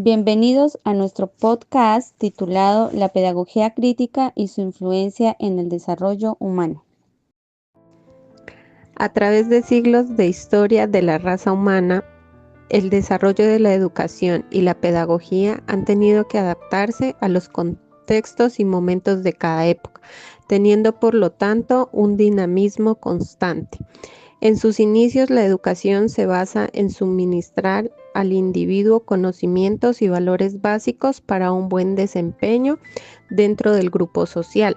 Bienvenidos a nuestro podcast titulado La pedagogía crítica y su influencia en el desarrollo humano. A través de siglos de historia de la raza humana, el desarrollo de la educación y la pedagogía han tenido que adaptarse a los contextos y momentos de cada época, teniendo por lo tanto un dinamismo constante. En sus inicios, la educación se basa en suministrar al individuo conocimientos y valores básicos para un buen desempeño dentro del grupo social.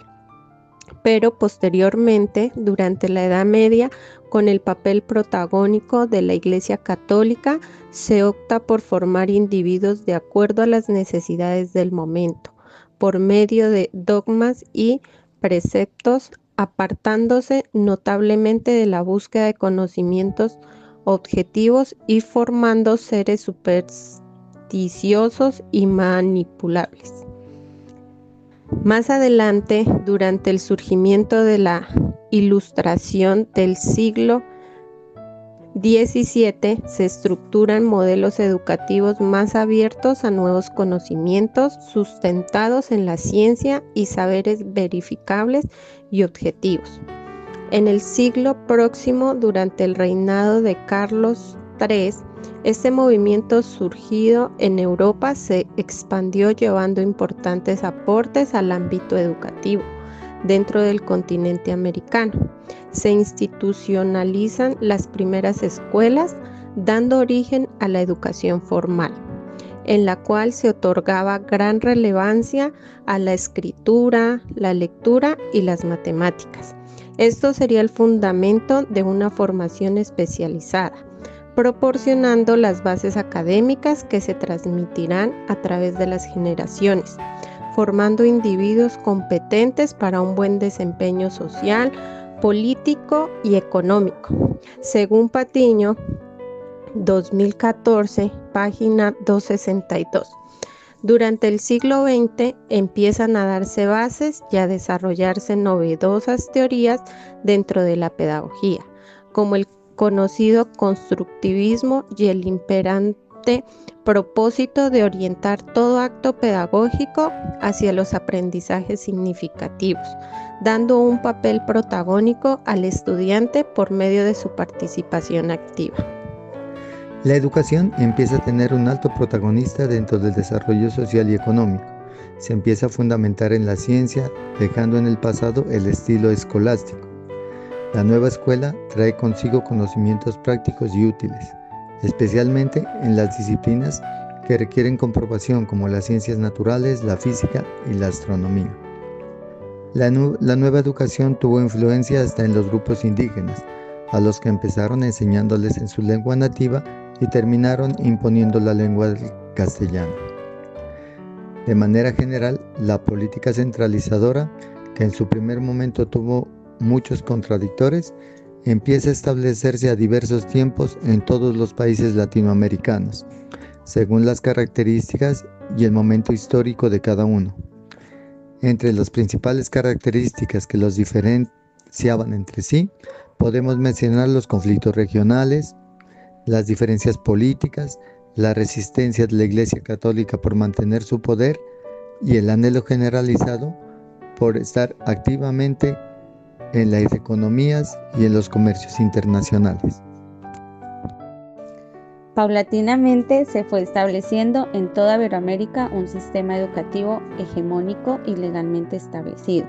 Pero posteriormente, durante la Edad Media, con el papel protagónico de la Iglesia Católica, se opta por formar individuos de acuerdo a las necesidades del momento, por medio de dogmas y preceptos, apartándose notablemente de la búsqueda de conocimientos objetivos y formando seres supersticiosos y manipulables. Más adelante, durante el surgimiento de la Ilustración del siglo XVII, se estructuran modelos educativos más abiertos a nuevos conocimientos, sustentados en la ciencia y saberes verificables y objetivos. En el siglo próximo, durante el reinado de Carlos III, este movimiento surgido en Europa se expandió llevando importantes aportes al ámbito educativo dentro del continente americano. Se institucionalizan las primeras escuelas, dando origen a la educación formal, en la cual se otorgaba gran relevancia a la escritura, la lectura y las matemáticas. Esto sería el fundamento de una formación especializada, proporcionando las bases académicas que se transmitirán a través de las generaciones, formando individuos competentes para un buen desempeño social, político y económico. Según Patiño, 2014, página 262. Durante el siglo XX empiezan a darse bases y a desarrollarse novedosas teorías dentro de la pedagogía, como el conocido constructivismo y el imperante propósito de orientar todo acto pedagógico hacia los aprendizajes significativos, dando un papel protagónico al estudiante por medio de su participación activa. La educación empieza a tener un alto protagonista dentro del desarrollo social y económico. Se empieza a fundamentar en la ciencia, dejando en el pasado el estilo escolástico. La nueva escuela trae consigo conocimientos prácticos y útiles, especialmente en las disciplinas que requieren comprobación como las ciencias naturales, la física y la astronomía. La nueva educación tuvo influencia hasta en los grupos indígenas, a los que empezaron enseñándoles en su lengua nativa y terminaron imponiendo la lengua del castellano. De manera general, la política centralizadora, que en su primer momento tuvo muchos contradictores, empieza a establecerse a diversos tiempos en todos los países latinoamericanos, según las características y el momento histórico de cada uno. Entre las principales características que los diferenciaban entre sí, podemos mencionar los conflictos regionales, las diferencias políticas, la resistencia de la Iglesia Católica por mantener su poder y el anhelo generalizado por estar activamente en las economías y en los comercios internacionales. Paulatinamente se fue estableciendo en toda Iberoamérica un sistema educativo hegemónico y legalmente establecido.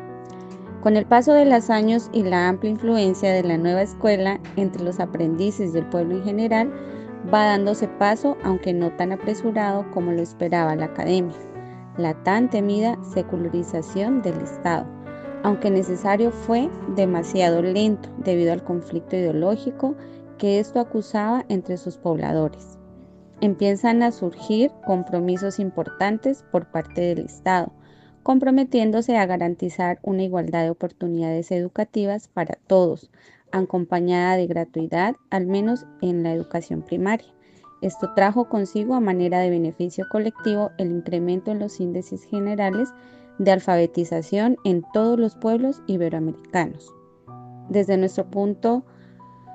Con el paso de los años y la amplia influencia de la nueva escuela entre los aprendices y el pueblo en general, va dándose paso, aunque no tan apresurado como lo esperaba la academia, la tan temida secularización del Estado, aunque necesario fue demasiado lento debido al conflicto ideológico que esto acusaba entre sus pobladores. Empiezan a surgir compromisos importantes por parte del Estado, comprometiéndose a garantizar una igualdad de oportunidades educativas para todos, acompañada de gratuidad, al menos en la educación primaria. Esto trajo consigo a manera de beneficio colectivo el incremento en los índices generales de alfabetización en todos los pueblos iberoamericanos. Desde nuestro punto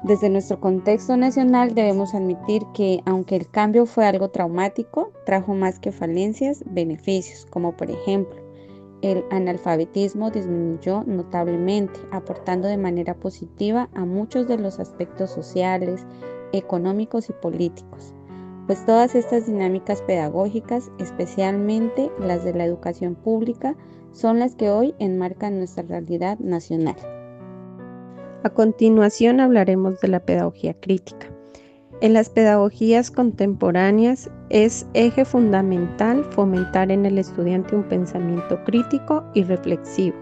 Desde nuestro contexto nacional debemos admitir que, aunque el cambio fue algo traumático, trajo más que falencias, beneficios, como por ejemplo, el analfabetismo disminuyó notablemente, aportando de manera positiva a muchos de los aspectos sociales, económicos y políticos. Pues todas estas dinámicas pedagógicas, especialmente las de la educación pública, son las que hoy enmarcan nuestra realidad nacional. A continuación hablaremos de la pedagogía crítica. En las pedagogías contemporáneas es eje fundamental fomentar en el estudiante un pensamiento crítico y reflexivo.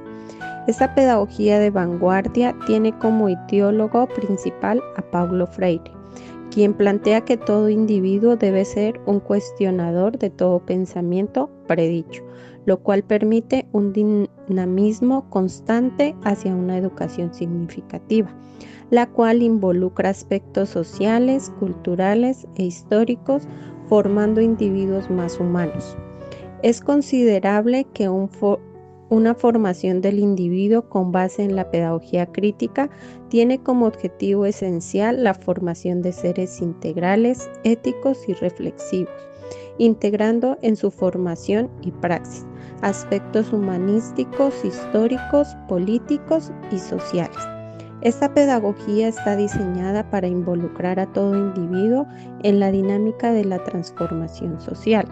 Esta pedagogía de vanguardia tiene como ideólogo principal a Paulo Freire, quien plantea que todo individuo debe ser un cuestionador de todo pensamiento predicho, lo cual permite un dinamismo constante hacia una educación significativa, la cual involucra aspectos sociales, culturales e históricos, formando individuos más humanos. Es considerable que una formación del individuo con base en la pedagogía crítica tiene como objetivo esencial la formación de seres integrales, éticos y reflexivos, integrando en su formación y praxis aspectos humanísticos, históricos, políticos y sociales. Esta pedagogía está diseñada para involucrar a todo individuo en la dinámica de la transformación social,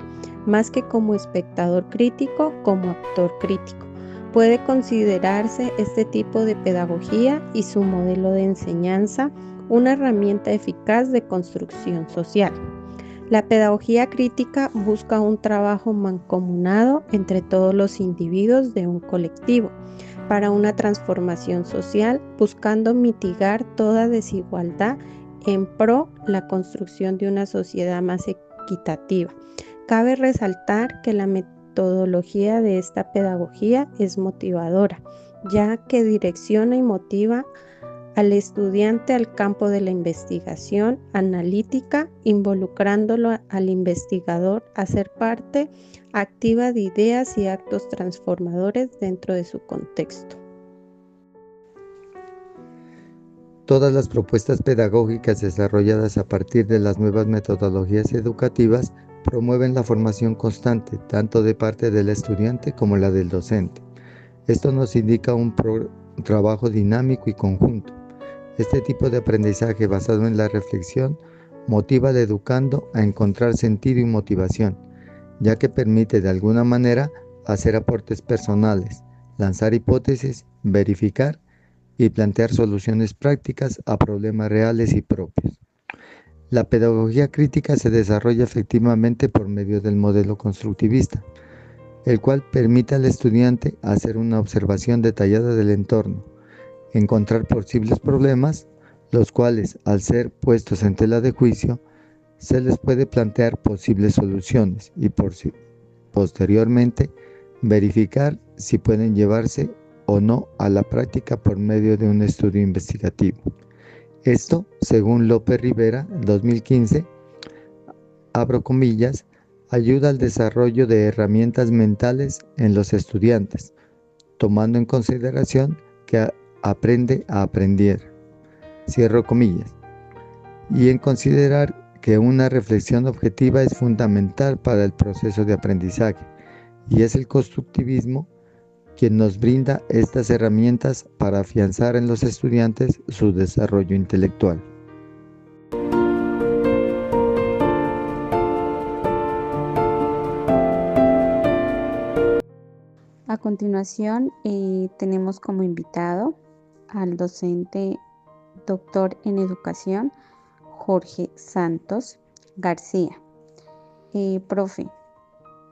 más que como espectador crítico, como actor crítico. Puede considerarse este tipo de pedagogía y su modelo de enseñanza una herramienta eficaz de construcción social. La pedagogía crítica busca un trabajo mancomunado entre todos los individuos de un colectivo para una transformación social, buscando mitigar toda desigualdad en pro la construcción de una sociedad más equitativa. Cabe resaltar que la metodología de esta pedagogía es motivadora, ya que direcciona y motiva al estudiante al campo de la investigación analítica, involucrándolo al investigador a ser parte activa de ideas y actos transformadores dentro de su contexto. Todas las propuestas pedagógicas desarrolladas a partir de las nuevas metodologías educativas promueven la formación constante, tanto de parte del estudiante como la del docente. Esto nos indica un trabajo dinámico y conjunto. Este tipo de aprendizaje basado en la reflexión motiva al educando a encontrar sentido y motivación, ya que permite de alguna manera hacer aportes personales, lanzar hipótesis, verificar y plantear soluciones prácticas a problemas reales y propios. La pedagogía crítica se desarrolla efectivamente por medio del modelo constructivista, el cual permite al estudiante hacer una observación detallada del entorno, encontrar posibles problemas, los cuales, al ser puestos en tela de juicio, se les puede plantear posibles soluciones y posteriormente verificar si pueden llevarse o no a la práctica por medio de un estudio investigativo. Esto, según López Rivera, 2015, abro comillas, ayuda al desarrollo de herramientas mentales en los estudiantes, tomando en consideración que aprende a aprender, cierro comillas, y en considerar que una reflexión objetiva es fundamental para el proceso de aprendizaje, y es el constructivismo quien nos brinda estas herramientas para afianzar en los estudiantes su desarrollo intelectual. A continuación, tenemos como invitado al docente doctor en educación Jorge Santos García. Profe,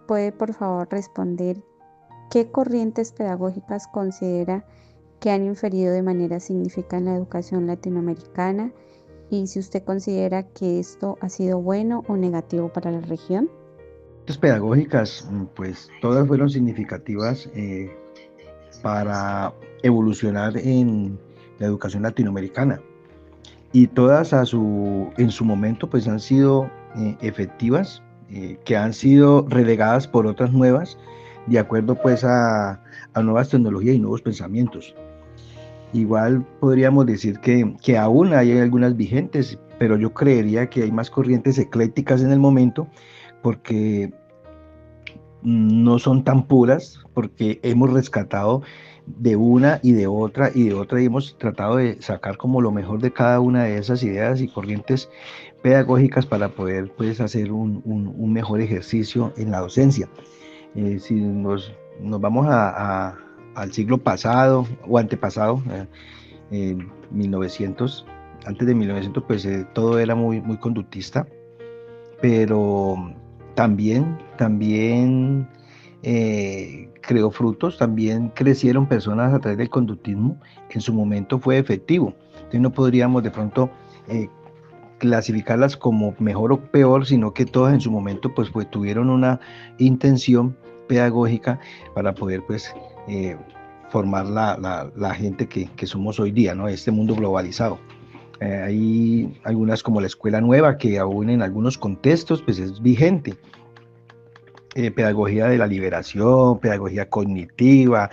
¿puede por favor responder qué corrientes pedagógicas considera que han inferido de manera significativa en la educación latinoamericana y si usted considera que esto ha sido bueno o negativo para la región? Las pedagógicas, pues todas fueron significativas para evolucionar en la educación latinoamericana y todas en su momento pues han sido efectivas, que han sido relegadas por otras nuevas de acuerdo pues a nuevas tecnologías y nuevos pensamientos. Igual podríamos decir que aún hay algunas vigentes, pero yo creería que hay más corrientes eclécticas en el momento porque no son tan puras, porque hemos rescatado de una y de otra y hemos tratado de sacar como lo mejor de cada una de esas ideas y corrientes pedagógicas para poder pues hacer un mejor ejercicio en la docencia. Si nos vamos al siglo pasado o antepasado, 1900, antes de 1900 pues todo era muy conductista, pero también creó frutos, también crecieron personas a través del conductismo, en su momento fue efectivo. Entonces no podríamos de pronto clasificarlas como mejor o peor, sino que todas en su momento pues tuvieron una intención pedagógica para poder pues formar la gente que somos hoy día, ¿no? Este mundo globalizado. Hay algunas como la Escuela Nueva que aún en algunos contextos pues es vigente. Pedagogía de la liberación, pedagogía cognitiva,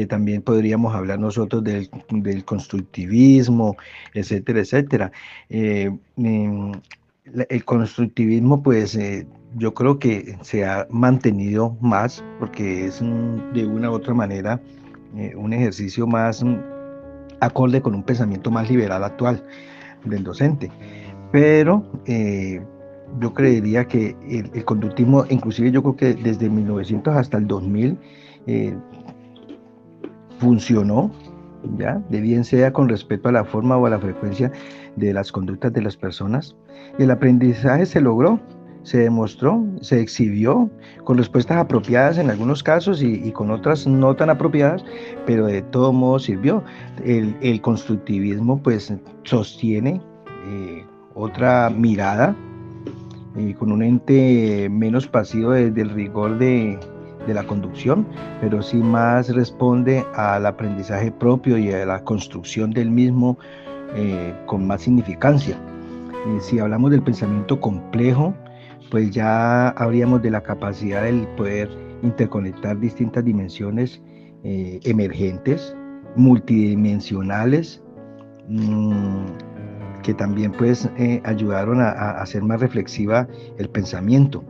también podríamos hablar nosotros del constructivismo, etcétera, etcétera. El constructivismo, pues yo creo que se ha mantenido más porque es de una u otra manera un ejercicio más acorde con un pensamiento más liberal actual del docente. Pero yo creería que el conductismo, inclusive yo creo que desde 1900 hasta el 2000, eh, funcionó, ¿ya? De bien sea con respecto a la forma o a la frecuencia de las conductas de las personas. El aprendizaje se logró, se demostró, se exhibió con respuestas apropiadas en algunos casos y con otras no tan apropiadas, pero de todo modo sirvió. El constructivismo pues sostiene otra mirada con un ente menos pasivo del rigor de la conducción, pero sí más responde al aprendizaje propio y a la construcción del mismo con más significancia. Si hablamos del pensamiento complejo, pues ya habríamos de la capacidad del poder interconectar distintas dimensiones emergentes, multidimensionales, que también pues ayudaron a hacer más reflexiva el pensamiento.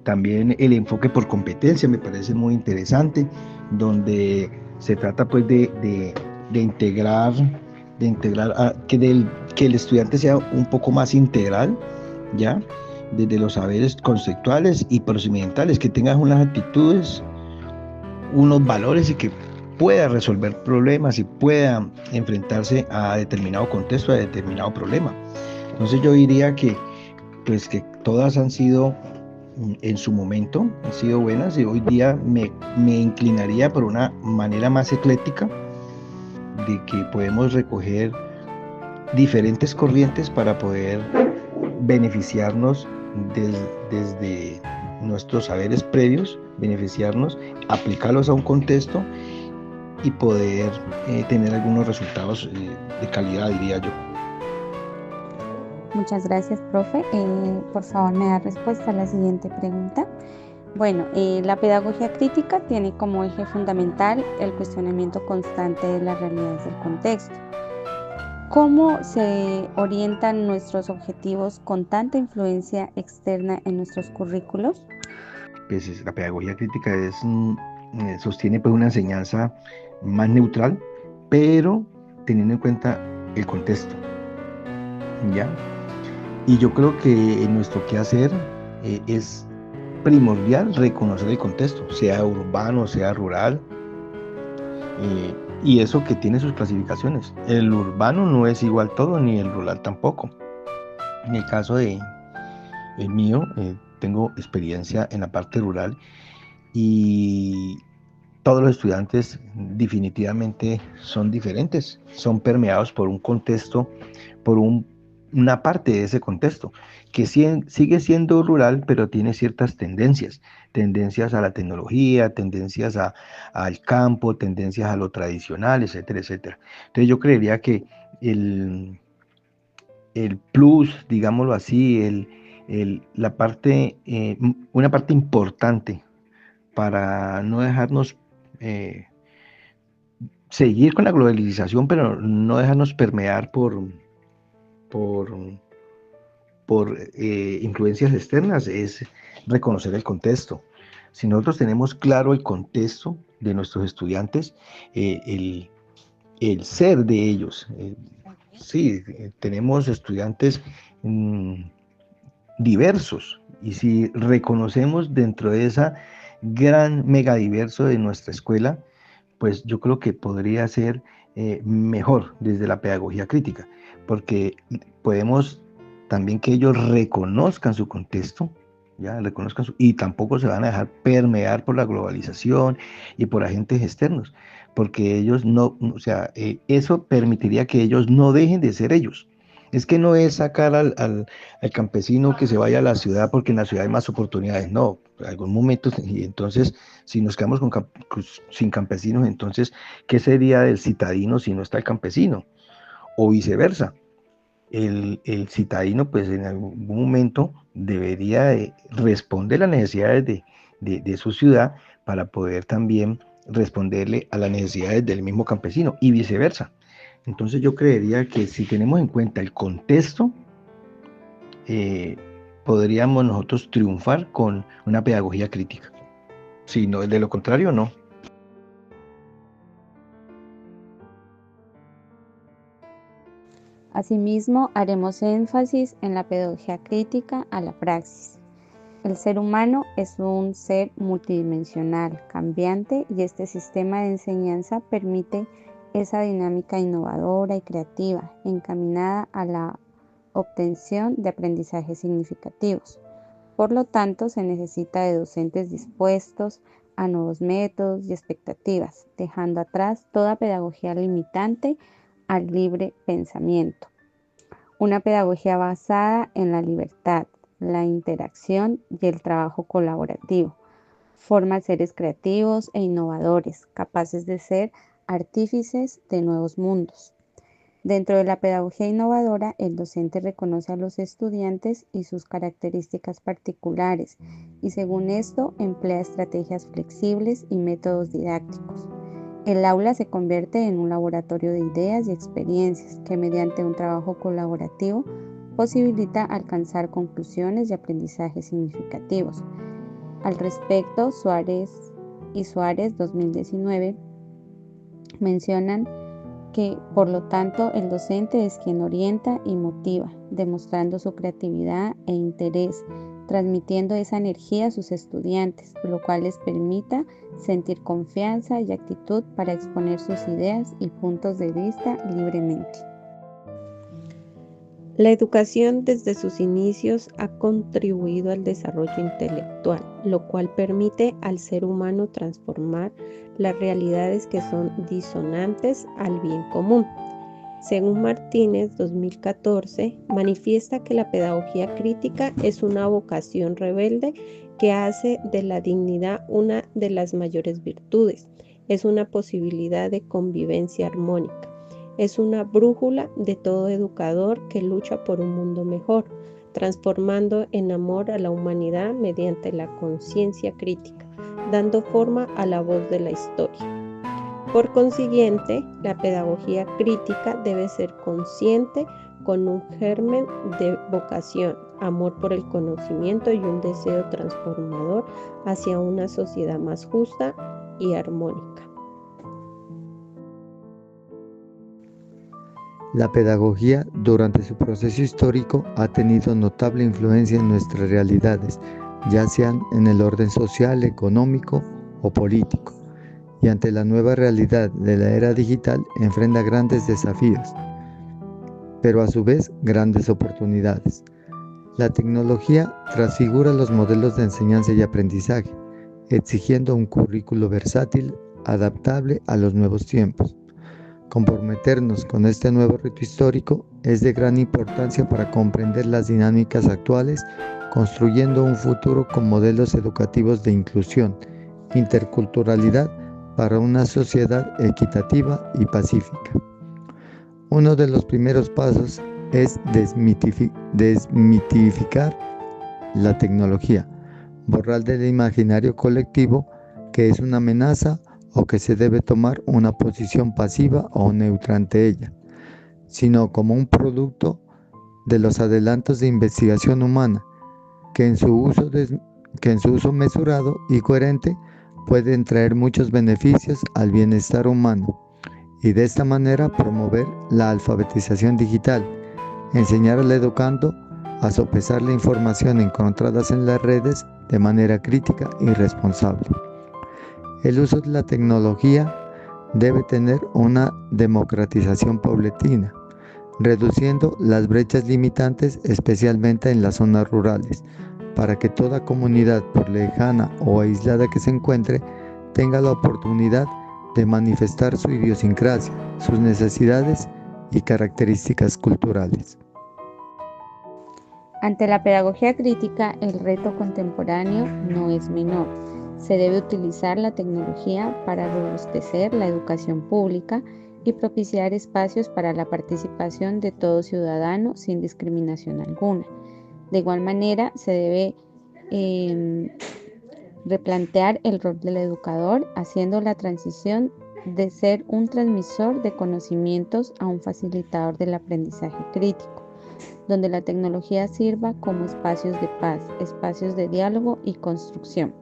También el enfoque por competencia me parece muy interesante, donde se trata pues de integrar, que el estudiante sea un poco más integral, ¿ya? Desde los saberes conceptuales y procedimentales, que tenga unas actitudes, unos valores y que pueda resolver problemas y pueda enfrentarse a determinado contexto, a determinado problema. Entonces yo diría pues que todas han sido en su momento, han sido buenas y hoy día me inclinaría por una manera más ecléctica de que podemos recoger diferentes corrientes para poder beneficiarnos desde nuestros saberes previos, beneficiarnos, aplicarlos a un contexto y poder tener algunos resultados de calidad, diría yo. Muchas gracias, profe. Por favor, me da respuesta a la siguiente pregunta. Bueno, la pedagogía crítica tiene como eje fundamental el cuestionamiento constante de las realidades del contexto. ¿Cómo se orientan nuestros objetivos con tanta influencia externa en nuestros currículos? Pues la pedagogía crítica sostiene pues una enseñanza más neutral, pero teniendo en cuenta el contexto, ¿ya? Y yo creo que en nuestro quehacer es primordial reconocer el contexto, sea urbano, sea rural, y eso que tiene sus clasificaciones. El urbano no es igual todo, ni el rural tampoco. En el caso el mío, tengo experiencia en la parte rural y todos los estudiantes definitivamente son diferentes, son permeados por un contexto, por una parte de ese contexto, que sigue siendo rural, pero tiene ciertas tendencias a la tecnología, tendencias al campo, tendencias a lo tradicional, etcétera, etcétera. Entonces yo creería que el, el plus, digámoslo así, la parte, una parte importante para no dejarnos seguir con la globalización, pero no dejarnos permear por, por influencias externas, es reconocer el contexto. Si nosotros tenemos claro el contexto de nuestros estudiantes, el ser de ellos, sí, tenemos estudiantes diversos, y si reconocemos dentro de esa gran megadiverso de nuestra escuela, pues yo creo que podría ser mejor desde la pedagogía crítica, porque podemos también que ellos reconozcan su contexto, ya reconozcan y tampoco se van a dejar permear por la globalización y por agentes externos, porque ellos no, o sea, eso permitiría que ellos no dejen de ser ellos. Es que no es sacar al campesino que se vaya a la ciudad porque en la ciudad hay más oportunidades, no, en algún momento, y entonces si nos quedamos sin campesinos, entonces, ¿qué sería del citadino si no está el campesino? O viceversa. El citadino, pues en algún momento debería responder a las necesidades de su ciudad para poder también responderle a las necesidades del mismo campesino y viceversa. Entonces yo creería que si tenemos en cuenta el contexto, podríamos nosotros triunfar con una pedagogía crítica. Si no, de lo contrario, no. Asimismo, haremos énfasis en la pedagogía crítica a la praxis. El ser humano es un ser multidimensional, cambiante, y este sistema de enseñanza permite esa dinámica innovadora y creativa, encaminada a la obtención de aprendizajes significativos. Por lo tanto, se necesita de docentes dispuestos a nuevos métodos y expectativas, dejando atrás toda pedagogía limitante al libre pensamiento. Una pedagogía basada en la libertad, la interacción y el trabajo colaborativo. Forma seres creativos e innovadores, capaces de ser artífices de nuevos mundos. Dentro de la pedagogía innovadora, el docente reconoce a los estudiantes y sus características particulares, y según esto emplea estrategias flexibles y métodos didácticos. El aula se convierte en un laboratorio de ideas y experiencias que, mediante un trabajo colaborativo, posibilita alcanzar conclusiones y aprendizajes significativos. Al respecto, Suárez 2019 mencionan que, por lo tanto, el docente es quien orienta y motiva, demostrando su creatividad e interés, transmitiendo esa energía a sus estudiantes, lo cual les permita sentir confianza y actitud para exponer sus ideas y puntos de vista libremente. La educación desde sus inicios ha contribuido al desarrollo intelectual, lo cual permite al ser humano transformar las realidades que son disonantes al bien común. Según Martínez, 2014, manifiesta que la pedagogía crítica es una vocación rebelde que hace de la dignidad una de las mayores virtudes. Es una posibilidad de convivencia armónica. Es una brújula de todo educador que lucha por un mundo mejor, transformando en amor a la humanidad mediante la conciencia crítica, dando forma a la voz de la historia. Por consiguiente, la pedagogía crítica debe ser consciente, con un germen de vocación, amor por el conocimiento y un deseo transformador hacia una sociedad más justa y armónica. La pedagogía durante su proceso histórico ha tenido notable influencia en nuestras realidades, ya sean en el orden social, económico o político, y ante la nueva realidad de la era digital enfrenta grandes desafíos, pero a su vez grandes oportunidades. La tecnología transfigura los modelos de enseñanza y aprendizaje, exigiendo un currículo versátil, adaptable a los nuevos tiempos. Comprometernos con este nuevo reto histórico es de gran importancia para comprender las dinámicas actuales, construyendo un futuro con modelos educativos de inclusión, interculturalidad para una sociedad equitativa y pacífica. Uno de los primeros pasos es desmitificar la tecnología, borrar del imaginario colectivo que es una amenaza o que se debe tomar una posición pasiva o neutra ante ella, sino como un producto de los adelantos de investigación humana, que en su uso mesurado y coherente pueden traer muchos beneficios al bienestar humano, y de esta manera promover la alfabetización digital, enseñar al educando a sopesar la información encontrada en las redes de manera crítica y responsable. El uso de la tecnología debe tener una democratización paulatina, reduciendo las brechas limitantes, especialmente en las zonas rurales, para que toda comunidad, por lejana o aislada que se encuentre, tenga la oportunidad de manifestar su idiosincrasia, sus necesidades y características culturales. Ante la pedagogía crítica, el reto contemporáneo no es menor. Se debe utilizar la tecnología para robustecer la educación pública y propiciar espacios para la participación de todo ciudadano sin discriminación alguna. De igual manera, se debe replantear el rol del educador, haciendo la transición de ser un transmisor de conocimientos a un facilitador del aprendizaje crítico, donde la tecnología sirva como espacios de paz, espacios de diálogo y construcción.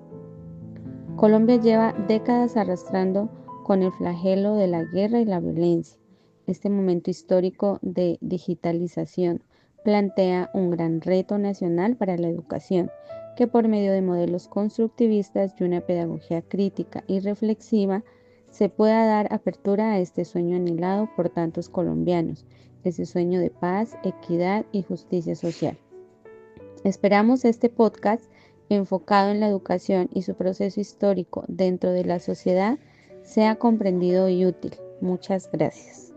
Colombia lleva décadas arrastrando con el flagelo de la guerra y la violencia. Este momento histórico de digitalización plantea un gran reto nacional para la educación, que por medio de modelos constructivistas y una pedagogía crítica y reflexiva se pueda dar apertura a este sueño anhelado por tantos colombianos, ese sueño de paz, equidad y justicia social. Esperamos este podcast enfocado en la educación y su proceso histórico dentro de la sociedad sea comprendido y útil. Muchas gracias.